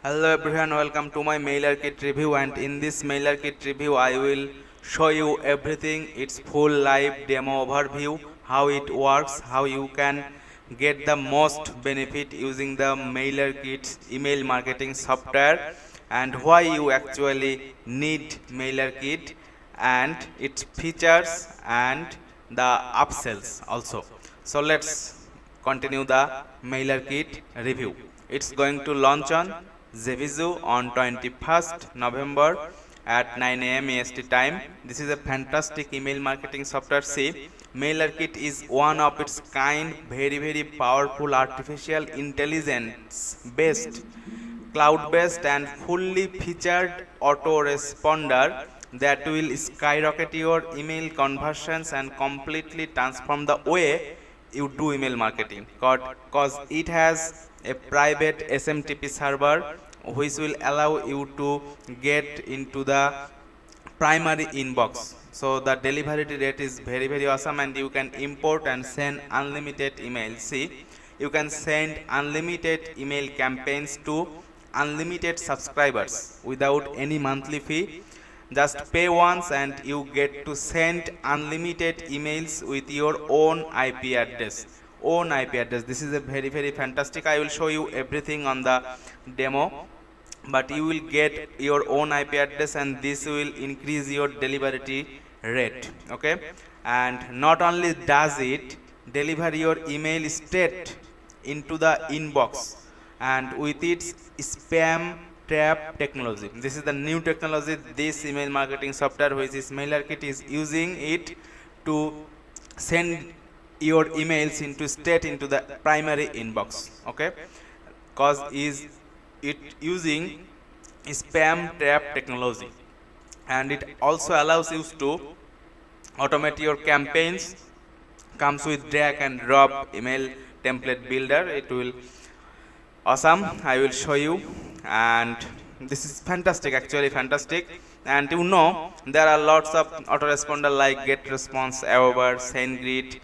Hello everyone, welcome to my MailerKit review, and in this MailerKit review I will show you everything, its full live demo overview, how it works, how you can get the most benefit using the MailerKit's email marketing software, and why you actually need MailerKit and its features and the upsells also. So let's continue the MailerKit review. It's going to launch on Zevizu on 21st November at 9 a.m. EST time. This is a fantastic email marketing software. See, MailerKit is one of its kind, very powerful artificial intelligence based, cloud based and fully featured autoresponder that will skyrocket your email conversions and completely transform the way you do email marketing, because it has a private SMTP server which will allow you to get into the primary inbox. So the delivery rate is very awesome, and you can import and send unlimited emails. See, you can send unlimited email campaigns to unlimited subscribers without any monthly fee. Just pay once and you get to send unlimited emails with your own IP address. This is a very fantastic. I will show you everything on the demo, but you will get your own IP address, and this will increase your delivery rate. Okay, and not only does it deliver your email straight into the inbox, and with its spam trap technology, this is the new technology this email marketing software which is MailerKit is using it to send your emails into straight into the primary inbox. Okay, cause is it using spam trap technology, and it also allows you to automate your campaigns. Comes with drag and drop email template builder. It will awesome. I will show you, and this is fantastic, actually fantastic. And you know, there are lots of autoresponder like GetResponse, Aweber, SendGrid,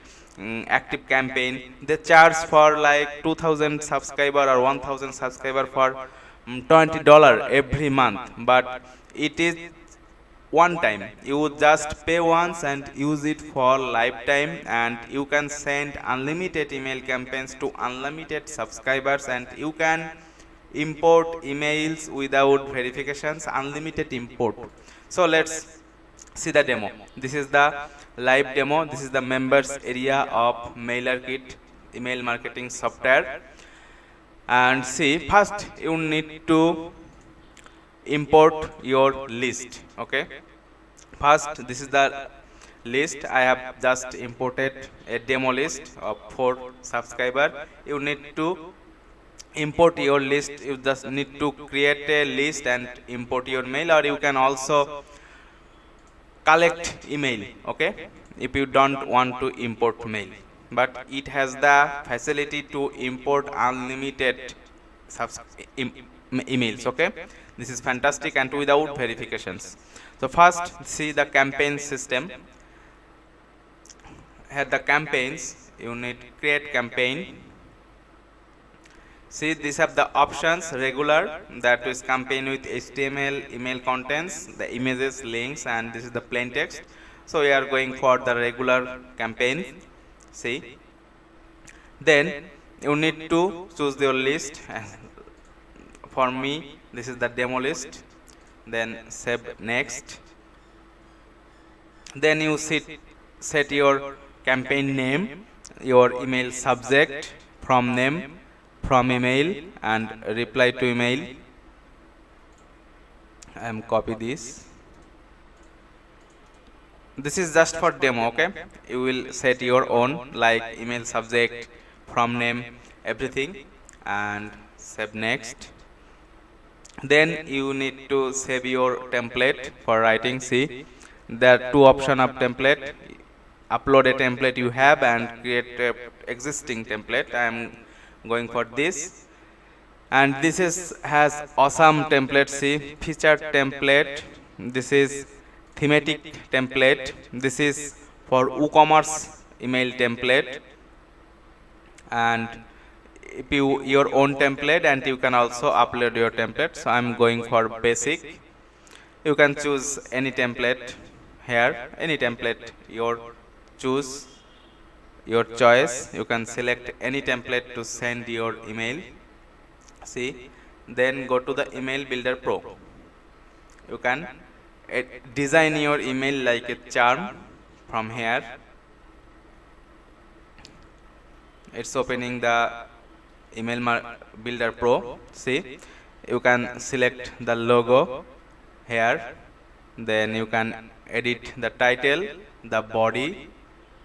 Active Campaign. They charge for like 2000 subscriber or 1000 subscriber for $20 every month, but it is one time. You just pay once and use it for lifetime, and you can send unlimited email campaigns to unlimited subscribers, and you can import emails without verifications, unlimited import. So let's see the demo. This is the live demo. This is the members area of MailerKit email marketing software. And see, first you need to import your list. Okay, first this is the list. I have just imported a demo list of 4 subscriber. You need to import your list. You just need to create a list and import your mail, or you can also collect email. Okay, if you don't want to import mail, but it has the facility to import unlimited emails. Okay, this is fantastic and without verifications. So first, see the campaign system. Here the campaigns, you need create campaign. See, these have the options: regular, that is campaign with HTML email contents, the images, links, and this is the plain text. So we are going for the regular campaign. See, then you need to choose your list. For me, this is the demo list. Then save next. Then you set your campaign name, your email subject, from name, from email, and reply to email. I am copy this. This is just for demo. Okay, you will set your own like email subject, from name, everything, and save next. Then you need to save your template for writing. See, there are 2 options of template: upload a template you have and create a existing template. I am going for this, and this is has awesome template. See, featured template. This is thematic template. This is for WooCommerce email template, and your own template, and you can also upload your template. So I'm going for basic. You can choose any template here, any template your choose your choice. You can select any template to send your email. See, then go to the email builder pro. You can design your email like a charm from here. It's opening the email builder pro. See, you can select the logo here, then you can edit the title, the body,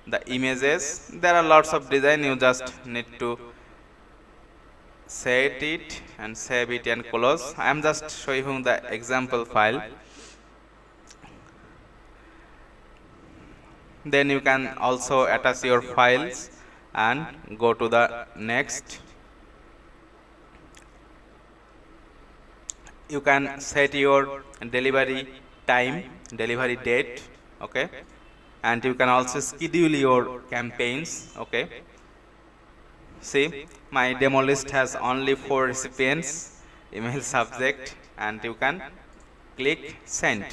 the images. There are lots of design. You just need to set it and save it and close. I am just showing the example file. Then you can also attach your files and go to the next. You can set your delivery time, delivery date, okay, and you can also schedule your campaigns, okay. See, my demo list has only 4 recipients, email subject, and you can click send.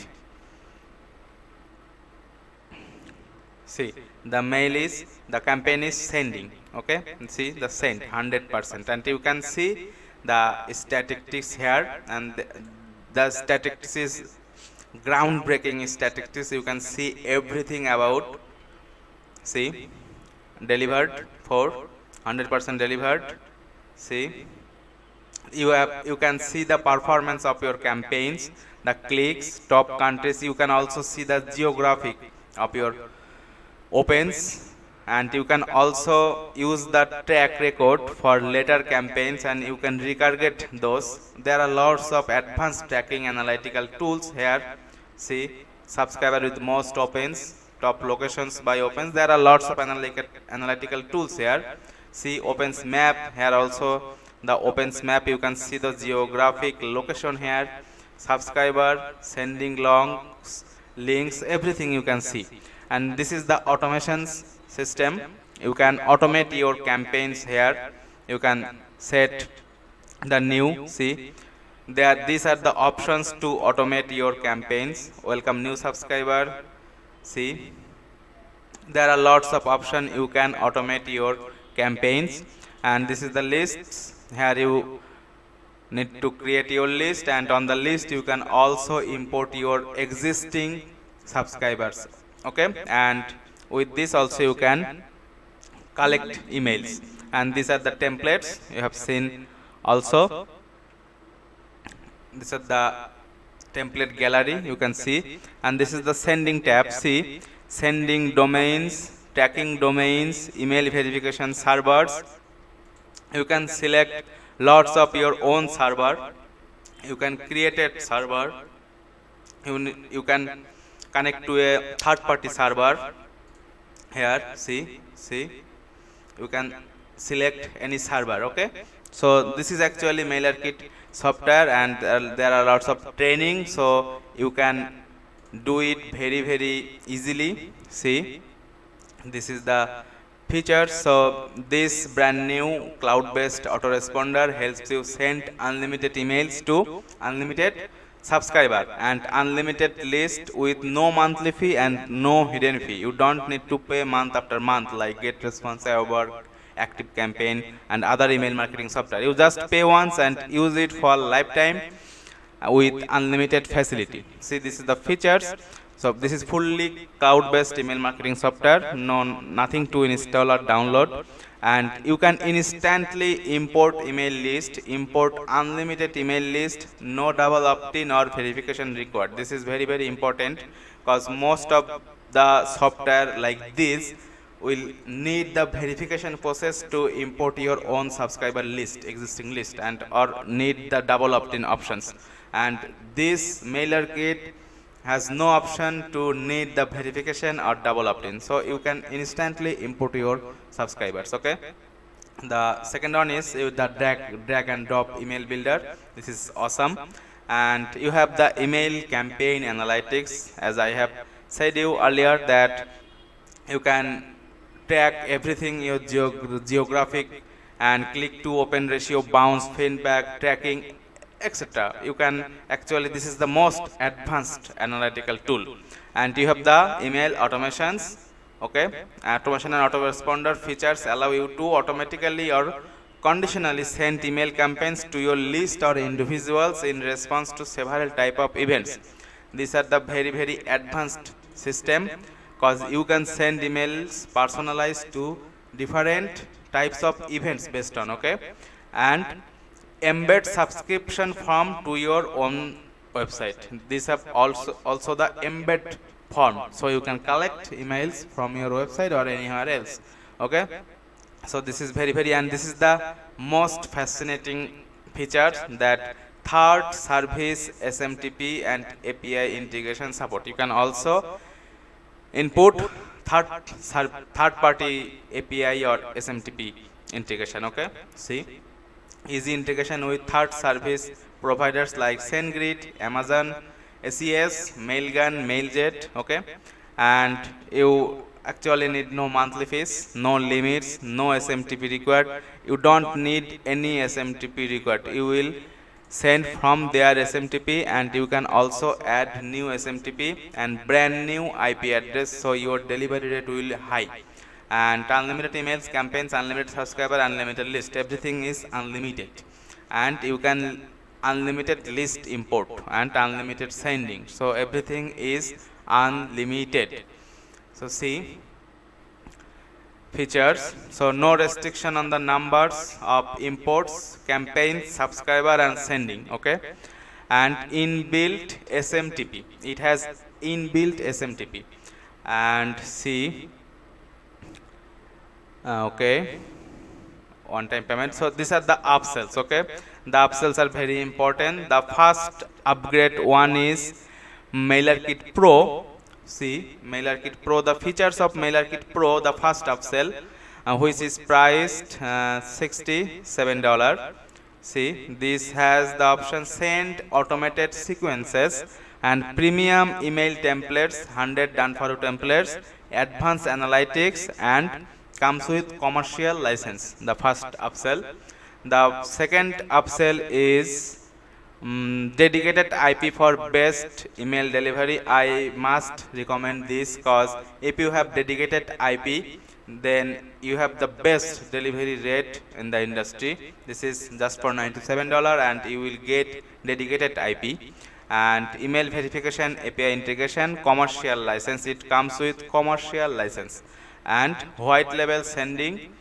See, the mail is, the campaign is sending, okay, and see the send 100%, and you can see the statistics here, and the statistics is groundbreaking statistics. You can see everything about, see, delivered for 100% delivered. See, you can see the performance of your campaigns, the clicks, top countries. You can also see the geographic of your opens, and you can also use the track record for later campaigns, and you can retarget those. There are lots of advanced tracking analytical tools here. See, subscriber with most opens, top locations by opens. There are lots of analytical tools here. See, opens map here also. The opens map, you can see the geographic location here, subscriber, sending longs, links, everything you can see. And this is the automations system. You can automate your campaigns here. You can set the new, see, these are the options to automate your campaigns. Welcome new subscriber. See, there are lots of options. You can automate your campaigns, and this is the lists. Here you need to create your list, and on the list you can also import your existing subscribers, okay, and with this also you can collect emails. And these are the templates you have seen also. This is the template gallery, you can see, and this is the sending tab. See, sending domains, tracking domains, email verification servers. You can select lots of your own server. You can create a server. You can connect to a third-party server. Here, see, you can select any server, okay. So this is actually MailerKit software, and there are lots of training, so you can do it very easily. See, this is the features. So this brand new cloud-based autoresponder helps you send unlimited emails to unlimited subscriber and unlimited list with no monthly fee and no hidden fee. You don't need to pay month after month like GetResponse, Aweber, ActiveCampaign and other email marketing software. You just pay once and use it for lifetime with unlimited facility. See, this is the features. So this is fully cloud-based email marketing software, nothing to install or download, and you can instantly import email list, import unlimited email list, no double opt-in or verification required. This is very important, because most of the software like this will need the verification process to import your own subscriber list, existing list, and or need the double opt-in options. And this MailerKit has no option to need the verification or double opt-in, so you can instantly import your subscribers, okay. The second one is the drag and drop email builder. This is awesome, and you have the email campaign analytics. As I have said you earlier, that you can track everything, your geographic and click to open ratio, bounce, feedback, tracking, etc. You can actually, this is the most advanced analytical tool. And you have the email automations. Okay, automation and autoresponder features allow you to automatically or conditionally send email campaigns to your list or individuals in response to several type of events. These are the very advanced system, because you can send emails personalized to different types of events based on, okay, and embed subscription form to your own website. These have also the embed form, so you can collect emails from your website or anywhere else. Okay, so this is very, and this is the most fascinating features, that third service SMTP and API integration support. You can also input third party API or SMTP integration. Okay, see, easy integration with third service providers like SendGrid, Amazon, SES, Mailgun, Mailjet. Okay, and you actually need no monthly fees, no limits, no SMTP required. You don't need any SMTP required. You will send from their SMTP, and you can also add new SMTP and brand new IP address, so your delivery rate will be high. And unlimited emails, campaigns, unlimited subscriber, unlimited list, everything is unlimited. And you can unlimited list import and unlimited sending, so everything is unlimited. So see features, so no restriction on the numbers of imports, campaigns, subscriber and sending. Okay, and inbuilt SMTP, it has inbuilt SMTP. And see, okay, one time payment. So these are the upsells. Okay, the upsells are very important. The first upgrade one is MailerKit Pro. See, MailerKit Pro, the features of MailerKit Pro, the first upsell, which is priced $67. See, this has the option send automated sequences and premium email templates, 100 done for you templates, advanced analytics, and comes with commercial license. The first upsell. The second upsell is dedicated IP for best email delivery. I must recommend this, because if you have dedicated IP, then you have the best delivery rate in the industry. This is just for $97, and you will get dedicated IP and email verification, API integration, commercial license. It comes with commercial license and white label sending.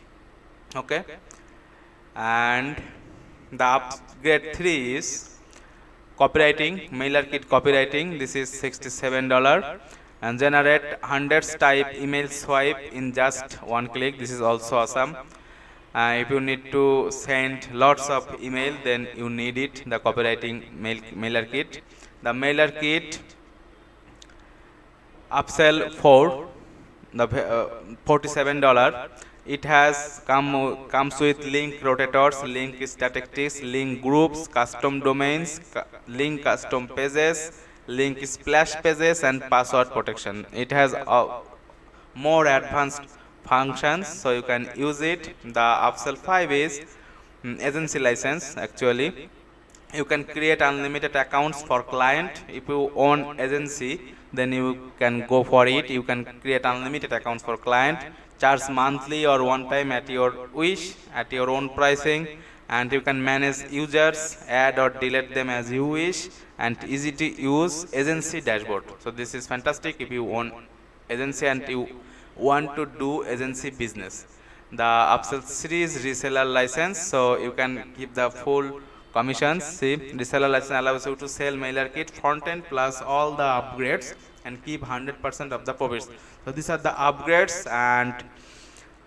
Okay, and the upgrade 3 is copywriting, MailerKit copywriting. This is $67 and generate hundreds type email swipe in just one click. This is also awesome. If you need to send lots of email, then you need it, the copywriting MailerKit. The MailerKit upsell 4, the $47. It has comes with link rotators, link statistics, link groups, custom domains, link custom pages, link splash pages, and password protection. It has more advanced functions, so you can use it. The upsell 5 is agency license. Actually, you can create unlimited accounts for client. If you own agency, then you can go for it. You can create unlimited accounts for client, charge monthly or one time at your wish, at your own pricing, and you can manage users, add or delete them as you wish, and easy to use agency dashboard. So this is fantastic if you own agency and you want to do agency business. The upsell series reseller license, so you can give the full commissions. See, reseller license allows you to sell MailerKit front end plus all the upgrades and keep 100% of the profits. So these are the upgrades and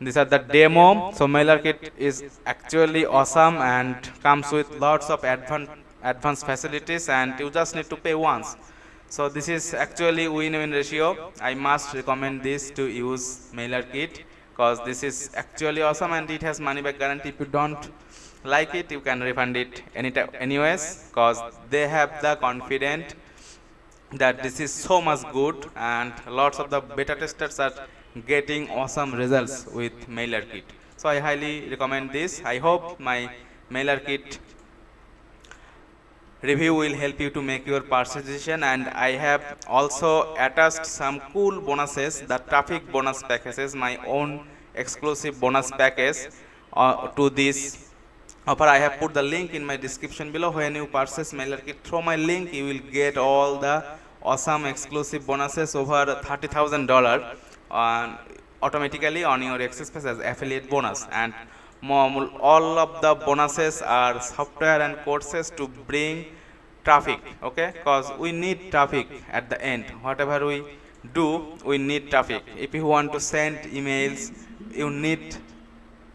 these are the demo. So MailerKit is actually awesome and comes with lots of advanced facilities, and you just need to pay once. So this is actually win-win ratio. I must recommend this to use MailerKit, because this is actually awesome and it has money back guarantee. If you don't like it, you can refund it anyways, because they have the confidence that this is so much good, and lots of the beta testers are getting awesome results with MailerKit. So I highly recommend this. I hope my mailer kit review will help you to make your purchase decision, and I have also attached some cool bonuses, the traffic bonus packages, my own exclusive bonus package to this offer. I have put the link in my description below. When you purchase mailer kit through my link, you will get all the awesome exclusive bonuses over $30,000 on automatically on your access page as affiliate bonus, and all of the bonuses are software and courses to bring traffic. Okay, because we need traffic at the end. Whatever we do, we need traffic. If you want to send emails, you need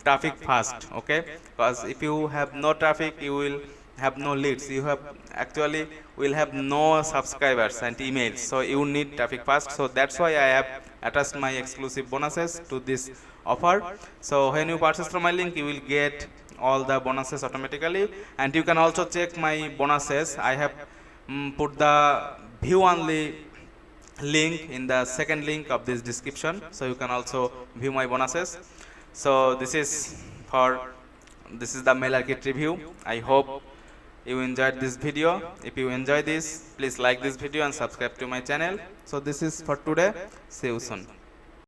traffic fast. Okay, because if you have no traffic, you will have no leads, you have actually will have no subscribers and emails, so you need traffic fast. So that's why I have attached my exclusive bonuses to this offer. So when you purchase from my link, you will get all the bonuses automatically, and you can also check my bonuses. I have put the view only link in the second link of this description, so you can also view my bonuses. So this is the mailer kit review. I hope you enjoyed this video. If you enjoy this, please like this video and subscribe to my channel. So this is for today. See you soon.